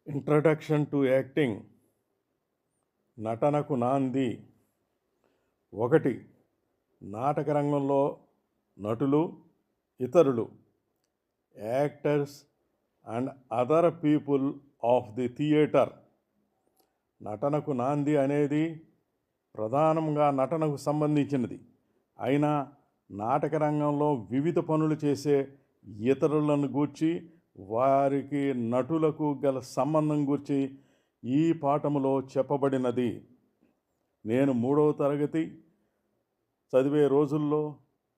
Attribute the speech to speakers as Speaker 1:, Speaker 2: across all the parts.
Speaker 1: Introduction to acting. నటనకు నాంది. 1. నాటక రంగంలో నటులు, ఇతరులు, actors and other people of the theatre. నటనకు నాంది అనేది ప్రధానంగా నటనకు సంబంధించినది అయినా నాటక రంగంలో వివిధ పనులు చేసే ఇతరులను గూర్చి, వారికి నటులకు గల సంబంధం గూర్చి ఈ పాఠములో చెప్పబడినది. నేను 3వ తరగతి చదివే రోజుల్లో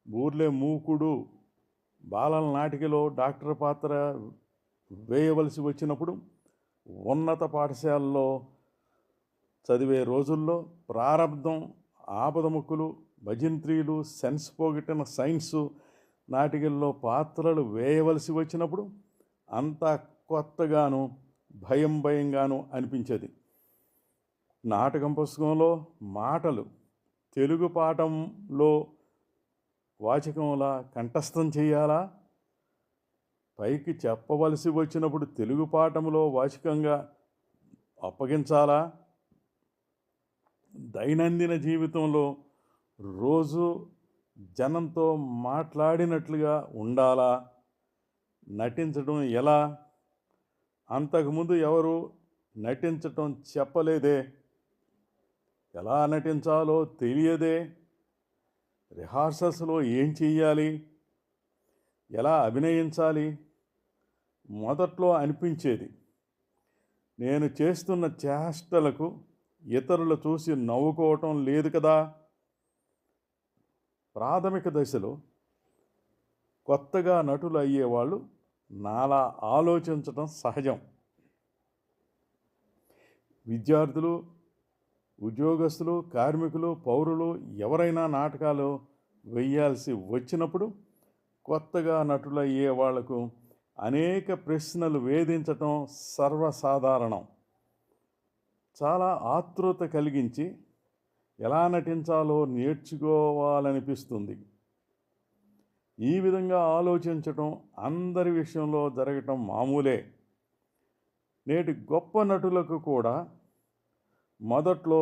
Speaker 1: ఊర్లే మూకుడు బాలల నాటికలో డాక్టర్ పాత్ర వేయవలసి వచ్చినప్పుడు, ఉన్నత పాఠశాలలో చదివే రోజుల్లో ప్రారంధం, ఆపదముక్కులు, భజంత్రీలు, సెన్స్ పోగొట్టిన సైన్సు నాటికల్లో పాత్రలు వేయవలసి వచ్చినప్పుడు అంతా కొత్తగాను భయంగాను అనిపించేది. నాటకం పుస్తకంలో మాటలు తెలుగు పాఠంలో వాచకంలా కంఠస్థం చేయాలా, పైకి చెప్పవలసి వచ్చినప్పుడు తెలుగు పాఠంలో వాచకంగా అప్పగించాలా, దైనందిన జీవితంలో రోజు జనంతో మాట్లాడినట్లుగా ఉండాలా, నటించడం ఎలా, అంతకుముందు ఎవరు నటించటం చెప్పలేదే, ఎలా నటించాలో తెలియదే, రిహార్సల్స్లో ఏం చెయ్యాలి, ఎలా అభినయించాలి. మొదట్లో అనిపించేది, నేను చేస్తున్న చేష్టలకు ఇతరులు చూసి నవ్వుకోవటం లేదు కదా. ప్రాథమిక దశలో కొత్తగా నటులు అయ్యేవాళ్ళు నాలా ఆలోచించటం సహజం. విద్యార్థులు, ఉద్యోగస్తులు, కార్మికులు, పౌరులు ఎవరైనా నాటకాలు వేయాల్సి వచ్చినప్పుడు కొత్తగా నటులు అయ్యే వాళ్లకు అనేక ప్రశ్నలు వేధించటం సర్వసాధారణం. చాలా ఆతృత కలిగించి ఎలా నటించాలో నేర్చుకోవాలనిపిస్తుంది. ఈ విధంగా ఆలోచించటం అందరి విషయంలో జరగటం మామూలే. నేటి గొప్ప నటులకు కూడా మొదట్లో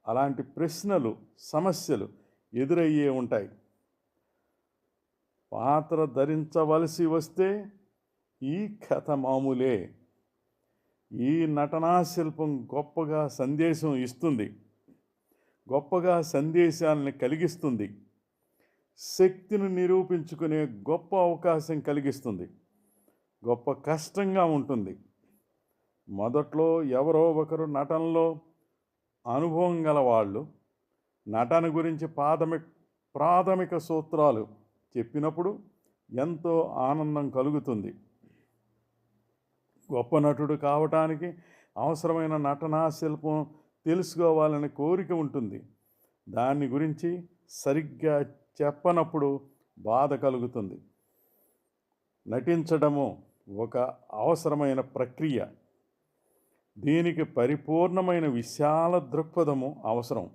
Speaker 1: అలాంటి ప్రశ్నలు, సమస్యలు ఎదురయ్యే ఉంటాయి. పాత్ర ధరించవలసి వస్తే ఈ కథ మామూలే. ఈ నటనా శిల్పం గొప్పగా సందేశం ఇస్తుంది, గొప్పగా సందేశాలను కలిగిస్తుంది, శక్తిని నిరూపించుకునే గొప్ప అవకాశం కలిగిస్తుంది. గొప్ప కష్టంగా ఉంటుంది. మొదట్లో ఎవరో ఒకరు నటనలో అనుభవం గల వాళ్ళు నటన గురించి ప్రాథమిక సూత్రాలు చెప్పినప్పుడు ఎంతో ఆనందం కలుగుతుంది. గొప్ప నటుడు కావటానికి అవసరమైన నటనా శిల్పం తెలుసుకోవాలనే కోరిక ఉంటుంది. దాని గురించి సరిగ్గా చెప్పనప్పుడు బాధ కలుగుతుంది. నటించడము ఒక అవసరమైన ప్రక్రియ. దీనికి పరిపూర్ణమైన విశాల దృక్పథము అవసరం.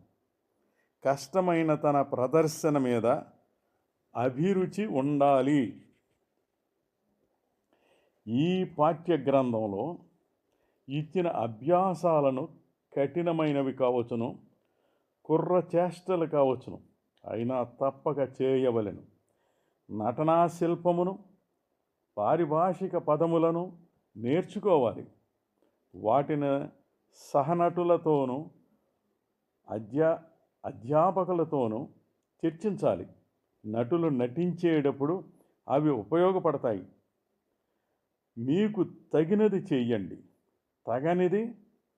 Speaker 1: కష్టమైన తన ప్రదర్శన మీద అభిరుచి ఉండాలి. ఈ పాఠ్య గ్రంథంలో ఇచ్చిన అభ్యాసాలను కఠినమైనవి కావచ్చును, కుర్ర చేష్టలు కావచ్చును, అయినా తప్పక చేయవలెను. నటనా శిల్పమును, పారిభాషిక పదములను నేర్చుకోవాలి. వాటిని సహనటులతోనూ అధ్యాపకులతోనూ చర్చించాలి. నటులు నటించేటప్పుడు అవి ఉపయోగపడతాయి. మీకు తగినది చెయ్యండి, తగనిది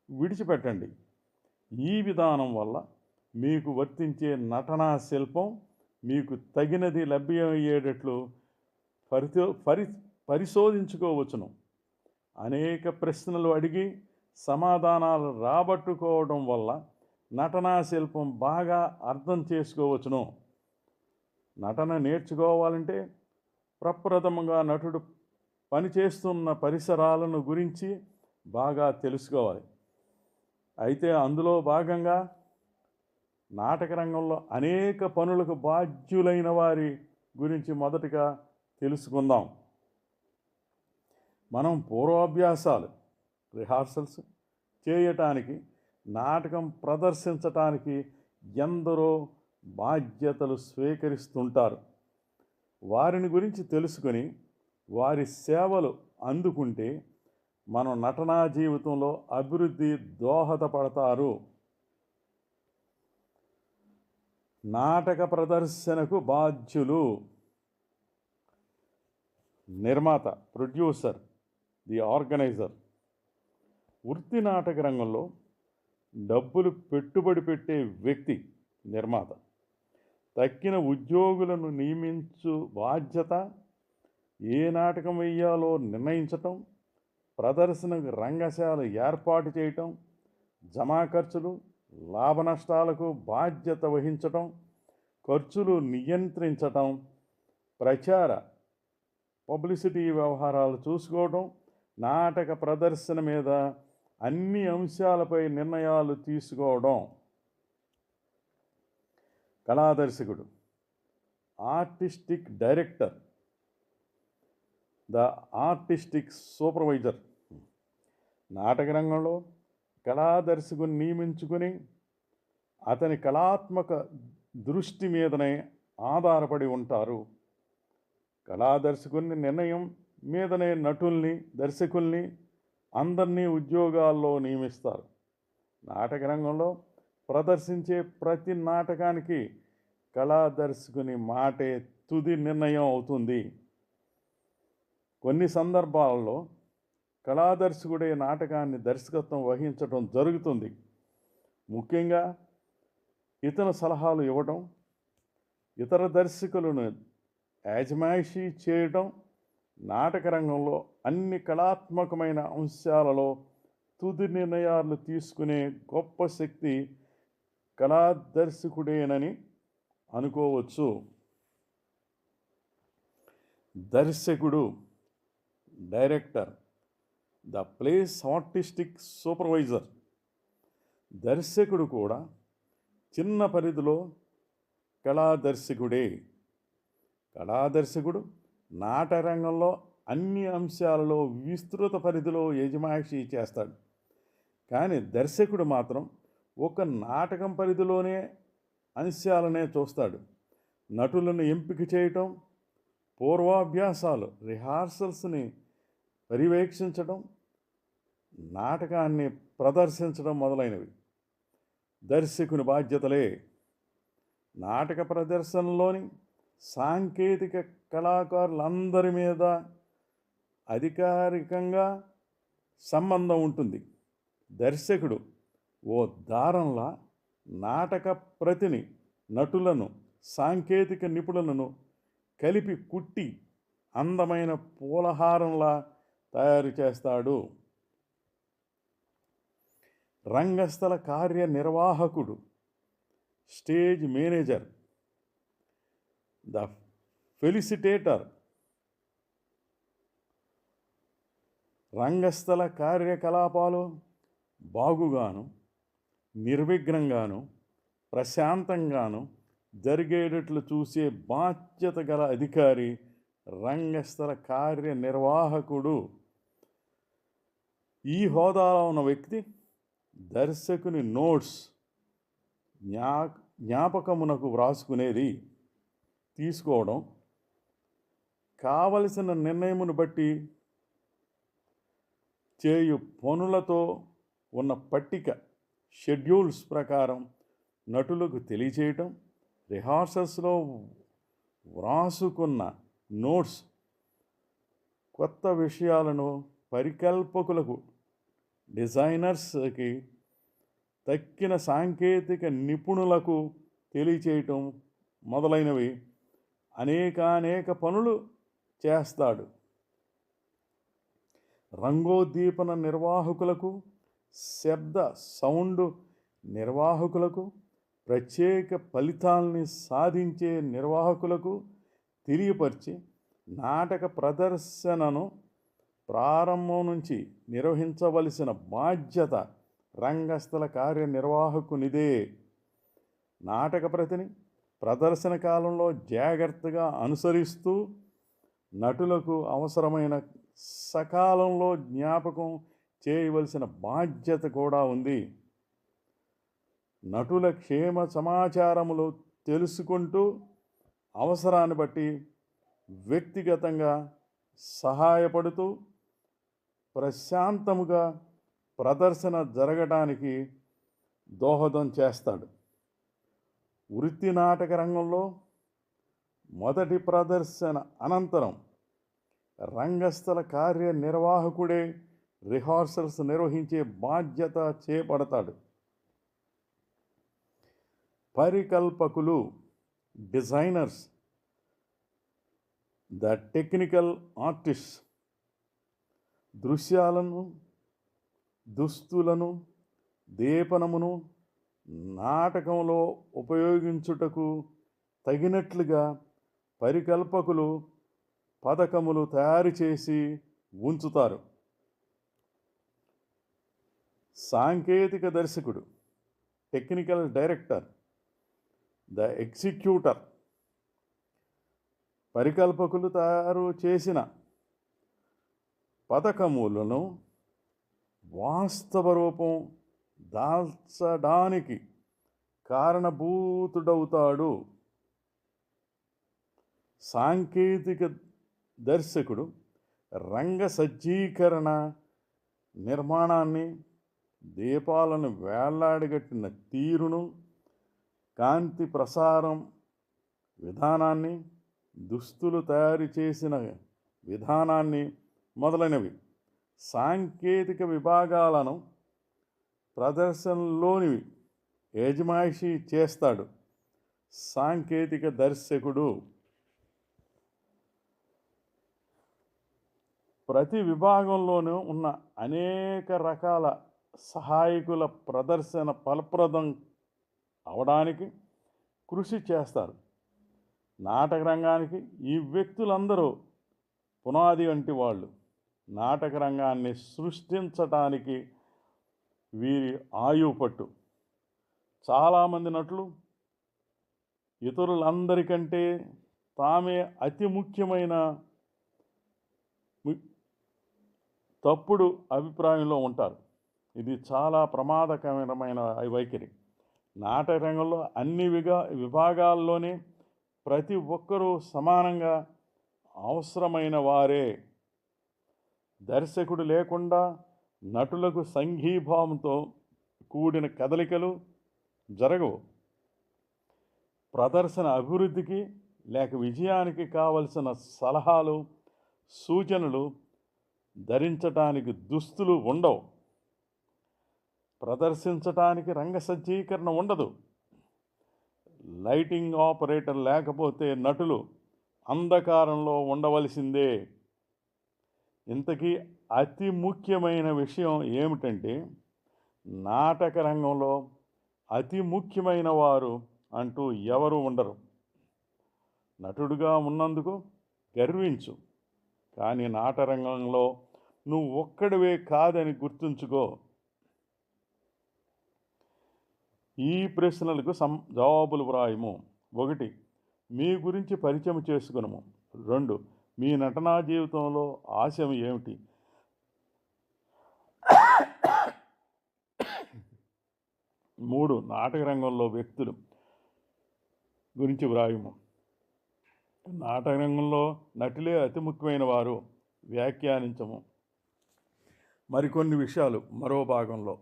Speaker 1: విడిచిపెట్టండి. ఈ విధానం వల్ల మీకు వర్తించే నటనా శిల్పం మీకు తగినది లభ్యమయ్యేటట్లు పరిశోధించుకోవచ్చును. అనేక ప్రశ్నలు అడిగి సమాధానాలు రాబట్టుకోవడం వల్ల నటనా శిల్పం బాగా అర్థం చేసుకోవచ్చును. నటన నేర్చుకోవాలంటే ప్రప్రథమంగా నటుడు పనిచేస్తున్న పరిసరాలను గురించి బాగా తెలుసుకోవాలి. అయితే అందులో భాగంగా నాటక రంగంలో అనేక పనులకు బాధ్యులైన వారి గురించి మొదటగా తెలుసుకుందాం. మనం పూర్వాభ్యాసాలు రిహార్సల్స్ చేయటానికి, నాటకం ప్రదర్శించటానికి ఎందరో బాధ్యతలు స్వీకరిస్తుంటారు. వారిని గురించి తెలుసుకొని వారి సేవలు అందుకుంటే మనం నటనా జీవితంలో అభివృద్ధి దోహదపడతారు. నాటక ప్రదర్శనకు బాధ్యులు నిర్మాత, ప్రొడ్యూసర్, ది ఆర్గనైజర్. వృత్తి నాటక రంగంలో డబ్బులు పెట్టుబడి పెట్టే వ్యక్తి నిర్మాత. తక్కిన ఉద్యోగులను నియమించు బాధ్యత, ఏ నాటకం వేయాలో నిర్ణయించటం, ప్రదర్శనకు రంగశాల ఏర్పాటు చేయటం, జమా ఖర్చులు, లాభ నష్టాలకు బాధ్యత వహించటం, ఖర్చులు నియంత్రించటం, ప్రచార పబ్లిసిటీ వ్యవహారాలు చూసుకోవడం, నాటక ప్రదర్శన మీద అన్ని అంశాలపై నిర్ణయాలు తీసుకోవడం. కళాదర్శకుడు, artistic director, the artistic supervisor. నాటక రంగంలో కళాదర్శకుని నియమించుకుని అతని కళాత్మక దృష్టి మీదనే ఆధారపడి ఉంటారు. కళాదర్శకుని నిర్ణయం మీదనే నటుల్ని, దర్శకుల్ని అందరినీ ఉద్యోగాల్లో నియమిస్తారు. నాటక రంగంలో ప్రదర్శించే ప్రతి నాటకానికి కళాదర్శకుని మాటే తుది నిర్ణయం అవుతుంది. కొన్ని సందర్భాల్లో కళాదర్శకుడే నాటకాన్ని దర్శకత్వం వహించడం జరుగుతుంది. ముఖ్యంగా ఇతను సలహాలు ఇవ్వడం, ఇతర దర్శకులను యాజమాయిషీ చేయడం. నాటక రంగంలో అన్ని కళాత్మకమైన అంశాలలో తుది నిర్ణయాలు తీసుకునే గొప్ప శక్తి కళాదర్శకుడేనని అనుకోవచ్చు. దర్శకుడు, director, the place artistic supervisor. దర్శకుడు కూడా చిన్న పరిధిలో కళాదర్శకుడే. కళాదర్శకుడు నాటరంగంలో అన్ని అంశాలలో విస్తృత పరిధిలో యజమాయిషీ చేస్తాడు. కానీ దర్శకుడు మాత్రం ఒక నాటకం పరిధిలోనే అంశాలనే చూస్తాడు. నటులను ఎంపిక చేయటం, పూర్వాభ్యాసాలు, రిహార్సల్స్ని పర్యవేక్షించడం, నాటకాన్ని ప్రదర్శించడం మొదలైనవి దర్శకుని బాధ్యతలే. నాటక ప్రదర్శనలోని సాంకేతిక కళాకారులందరి మీద అధికారికంగా సంబంధం ఉంటుంది. దర్శకుడు ఓ దారంలా నాటక ప్రతిని, నటులను, సాంకేతిక నిపుణులను కలిపి కుట్టి అందమైన పూలహారంలా తయారు చేస్తాడు. రంగస్థల కార్యనిర్వాహకుడు, స్టేజ్ మేనేజర్, ద ఫెలిసిటేటర్. రంగస్థల కార్యకలాపాలు బాగుగాను, నిర్విఘ్నంగాను, ప్రశాంతంగాను జరిగేటట్లు చూసే బాధ్యత గల అధికారి రంగస్థల కార్యనిర్వాహకుడు. ఈ హోదాలో ఉన్న వ్యక్తి దర్శకుని నోట్స్ జ్ఞాపకమునకు వ్రాసుకునేది, తీసుకోవడం, కావలసిన నిర్ణయమును బట్టి చేయు పనులతో ఉన్న పట్టిక, షెడ్యూల్స్ ప్రకారం నటులకు తెలియచేయటం, రిహార్సల్స్లో వ్రాసుకున్న నోట్స్ కొత్త విషయాలను పరికల్పకులకు, డిజైనర్స్కి, తక్కిన సాంకేతిక నిపుణులకు తెలియచేయటం మొదలైనవి అనేక పనులు చేస్తాడు. రంగోద్దీపన నిర్వాహకులకు, శబ్ద సౌండ్ నిర్వాహకులకు, ప్రత్యేక ఫలితాల్ని సాధించే నిర్వాహకులకు తెలియపరిచి నాటక ప్రదర్శనను ప్రారంభం నుంచి నిర్వహించవలసిన బాధ్యత రంగస్థల కార్యనిర్వాహకునిదే. నాటక ప్రతిని ప్రదర్శన కాలంలో జాగ్రత్తగా అనుసరిస్తూ నటులకు అవసరమైన సకాలంలో జ్ఞాపకం చేయవలసిన బాధ్యత కూడా ఉంది. నటుల క్షేమ సమాచారములు తెలుసుకుంటూ అవసరాన్ని బట్టి వ్యక్తిగతంగా సహాయపడుతూ ప్రశాంతముగా ప్రదర్శన జరగడానికి దోహదం చేస్తాడు. వృత్తి నాటక రంగంలో మొదటి ప్రదర్శన అనంతరం రంగస్థల కార్యనిర్వాహకుడే రిహార్సల్స్ నిర్వహించే బాధ్యత చేపడతాడు. పరికల్పకులు, డిజైనర్స్, ద టెక్నికల్ ఆర్టిస్ట్ దృశ్యాలను, దుస్తులను, దీపనమును నాటకంలో ఉపయోగించుటకు తగినట్లుగా పరికల్పకులు పథకములు తయారు చేసి ఉంచుతారు. సాంకేతిక దర్శకుడు, టెక్నికల్ డైరెక్టర్, ద ఎగ్జిక్యూటర్ పరికల్పకులు తయారు చేసిన పథకములను వాస్తవ రూపం దాల్చడానికి కారణభూతుడవుతాడు. సాంకేతిక దర్శకుడు రంగ సజ్జీకరణ, నిర్మాణాన్ని, దీపాలను వేలాడగట్టిన తీరును, కాంతి ప్రసారం విధానాన్ని, దుస్తులు తయారు చేసిన విధానాన్ని మొదలైనవి సాంకేతిక విభాగాలను ప్రదర్శనలోనివి యజమాయిషీ చేస్తాడు. సాంకేతిక దర్శకుడు ప్రతి విభాగంలోనూ ఉన్న అనేక రకాల సహాయకుల ప్రదర్శన ఫలప్రదం అవడానికి కృషి చేస్తారు. నాటక రంగానికి ఈ వ్యక్తులందరూ పునాది వంటి వాళ్ళు. నాటక రంగాన్ని సృష్టించటానికి వీరి ఆయువు పట్టు. చాలామంది నటులు ఇతరులందరికంటే తామే అతి ముఖ్యమైన తప్పుడు అభిప్రాయంలో ఉంటారు. ఇది చాలా ప్రమాదకరమైన వైఖరి. నాటక రంగంలో అన్ని విభాగాల్లోనే ప్రతి ఒక్కరూ సమానంగా అవసరమైన వారే. దర్శకుడు లేకుండా నటులకు సంఘీభావంతో కూడిన కదలికలు జరగవు. ప్రదర్శన అభివృద్ధికి లేక విజయానికి కావలసిన సలహాలు, సూచనలు, ధరించటానికి దుస్తులు ఉండవు. ప్రదర్శించటానికి రంగ సజ్జీకరణ ఉండదు. లైటింగ్ ఆపరేటర్ లేకపోతే నటులు అంధకారంలో ఉండవలసిందే. ఇంతకీ అతి ముఖ్యమైన విషయం ఏమిటంటే, నాటక రంగంలో అతి ముఖ్యమైన వారు అంటూ ఎవరు ఉండరు. నటుడుగా ఉన్నందుకు గర్వించు, కానీ నాటరంగంలో నువ్వు ఒక్కడివే కాదని గుర్తుంచుకో. ఈ ప్రశ్నలకు జవాబులు వ్రాయము. 1. మీ గురించి పరిచయం చేసుకునము. 2. మీ నటనా జీవితంలో ఆశయం ఏమిటి? 3. నాటక రంగంలో వ్యక్తులు గురించి వ్రాయము. నాటక రంగంలో నటులే అతి ముఖ్యమైన వారు. వ్యాఖ్యానించము. మరికొన్ని విషయాలు మరో భాగంలో.